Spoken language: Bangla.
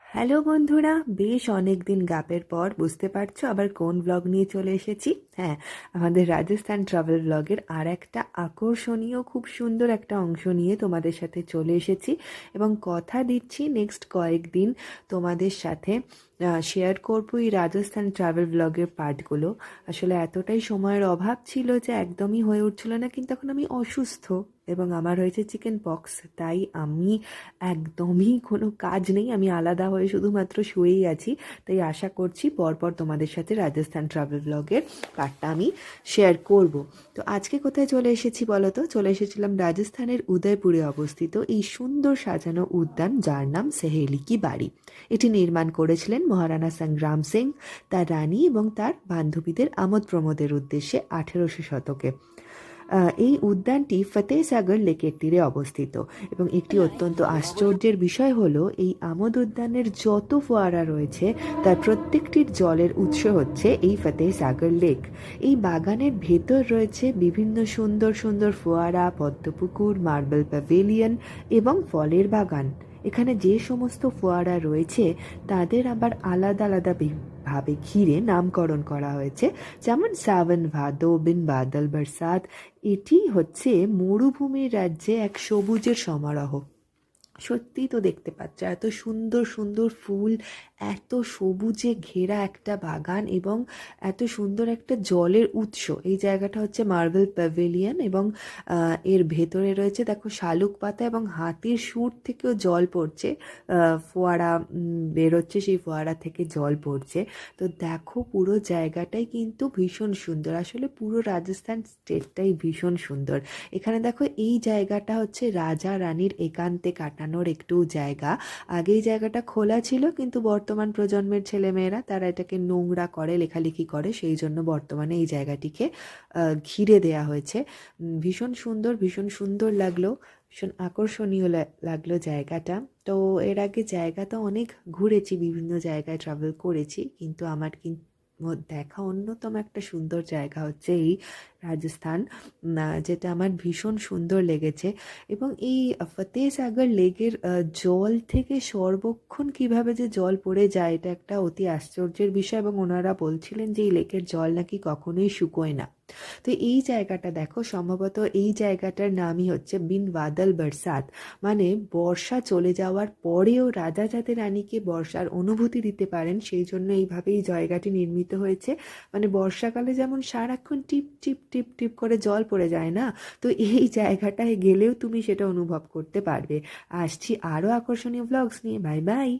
হ্যালো বন্ধুরা, বেশ অনেক দিন গ্যাপের পর বুঝতে পারছো আবার কোন ব্লগ নিয়ে চলে এসেছি। হ্যাঁ, আমাদের রাজস্থান ট্রাভেল ব্লগের আর একটা আকর্ষণীয় খুব সুন্দর একটা অংশ নিয়ে তোমাদের সাথে চলে এসেছি এবং কথা দিচ্ছি নেক্সট কয়েকদিন তোমাদের সাথে শেয়ার করবো এই রাজস্থান ট্রাভেল ব্লগের পার্টগুলো। আসলে এতটাই সময়ের অভাব ছিল যে একদমই হয়ে উঠছিল না, কিন্তু এখন আমি অসুস্থ এবং আমার হয়েছে চিকেন পক্স, তাই আমি একদমই কোনো কাজ নেই, আমি আলাদা হয়ে শুধুমাত্র শুয়েই আছি। তাই আশা করছি পরপর তোমাদের সাথে রাজস্থান ট্রাভেল ব্লগের পার্টটা আমি শেয়ার করব। তো আজকে কোথায় চলে এসেছি বলো তো? চলে এসেছিলাম রাজস্থানের উদয়পুরে অবস্থিত এই সুন্দর সাজানো উদ্যান, যার নাম সেহেলি কি বাড়ি। এটি নির্মাণ করেছিলেন মহারানা সংগ্রাম সিং, তার রানী এবং তার বান্ধবীদের আমোদ প্রমোদের উদ্দেশ্যে 1800 শতকে। এই উদ্যানটি ফতেহসাগর লেকের তীরে অবস্থিত এবং একটি অত্যন্ত আশ্চর্যের বিষয় হলো এই আমোদ উদ্যানের যত ফোয়ারা রয়েছে তার প্রত্যেকটির জলের উৎস হচ্ছে এই ফতেহসাগর লেক। এই বাগানের ভেতর রয়েছে বিভিন্ন সুন্দর সুন্দর ফোয়ারা, পদ্মপুকুর, মার্বেল প্যাভিলিয়ন এবং ফলের বাগান। এখানে যে সমস্ত ফোয়ারা রয়েছে তাদের আবার আলাদা আলাদা ভাবে ঘিরে নামকরণ করা হয়েছে, যেমন সাবন ভাদো, বিন বাদল বরসাত। এটি হচ্ছে মরুভূমির রাজ্যে এক সবুজের সমারোহ। সত্যিই তো দেখতে পাচ্ছ এত সুন্দর সুন্দর ফুল, এত সবুজে ঘেরা একটা বাগান এবং এত সুন্দর একটা জলের উৎস। এই জায়গাটা হচ্ছে মার্বেল প্যাভিলিয়ন এবং এর ভেতরে রয়েছে দেখো শালুক পাতা এবং হাতির সুর থেকেও জল পড়ছে। ফোয়ারা বেরোচ্ছে, সেই ফোয়ারা থেকে জল পড়ছে। তো দেখো পুরো জায়গাটাই কিন্তু ভীষণ সুন্দর, আসলে পুরো রাজস্থান স্টেটটাই ভীষণ সুন্দর। এখানে দেখো এই জায়গাটা হচ্ছে রাজা রানীর একান্তে কাটানোর একটু জায়গা। আগে এই জায়গাটা খোলা ছিল, কিন্তু বর্তমান প্রজন্মের ছেলেমেয়েরা তারা এটাকে নোংরা করে, লেখালেখি করে, সেই জন্য বর্তমানে এই জায়গাটিকে ঘিরে দেয়া হয়েছে। ভীষণ সুন্দর, ভীষণ সুন্দর লাগলো, ভীষণ আকর্ষণীয় লাগলো জায়গাটা। তো এর আগে জায়গা তো অনেক ঘুরেছি, বিভিন্ন জায়গায় ট্রাভেল করেছি, কিন্তু আমার কিন্তু দেখা অন্যতম একটা সুন্দর জায়গা হচ্ছে এই রাজস্থান, যেটা আমার ভীষণ সুন্দর লেগেছে। এবং এই ফতেহসাগর লেকের জল থেকে সর্বক্ষণ কিভাবে যে জল পড়ে যায়, এটা একটা অতি আশ্চর্যের বিষয় এবং ওনারা বলছিলেন যে এই লেকের জল নাকি কখনোই শুকোয় না। তো এই জায়গাটা দেখো, সম্ভবত এই জায়গাটার নামই হচ্ছে বিন বাদল বরসাত, মানে বর্ষা চলে যাওয়ার পরেও রাজা যাতে রানীকে বর্ষার অনুভূতি দিতে পারেন সেই জন্য এইভাবে এই জায়গাটি নির্মিত হয়েছে। মানে বর্ষাকালে যেমন সারাক্ষণ টিপ টিপ টিপ টিপ করে জল পড়ে যায় না, তো এই জায়গাটায় গেলেও তুমি সেটা অনুভব করতে পারবে। আসছি আরও আকর্ষণীয় ব্লগস নিয়ে। Bye bye.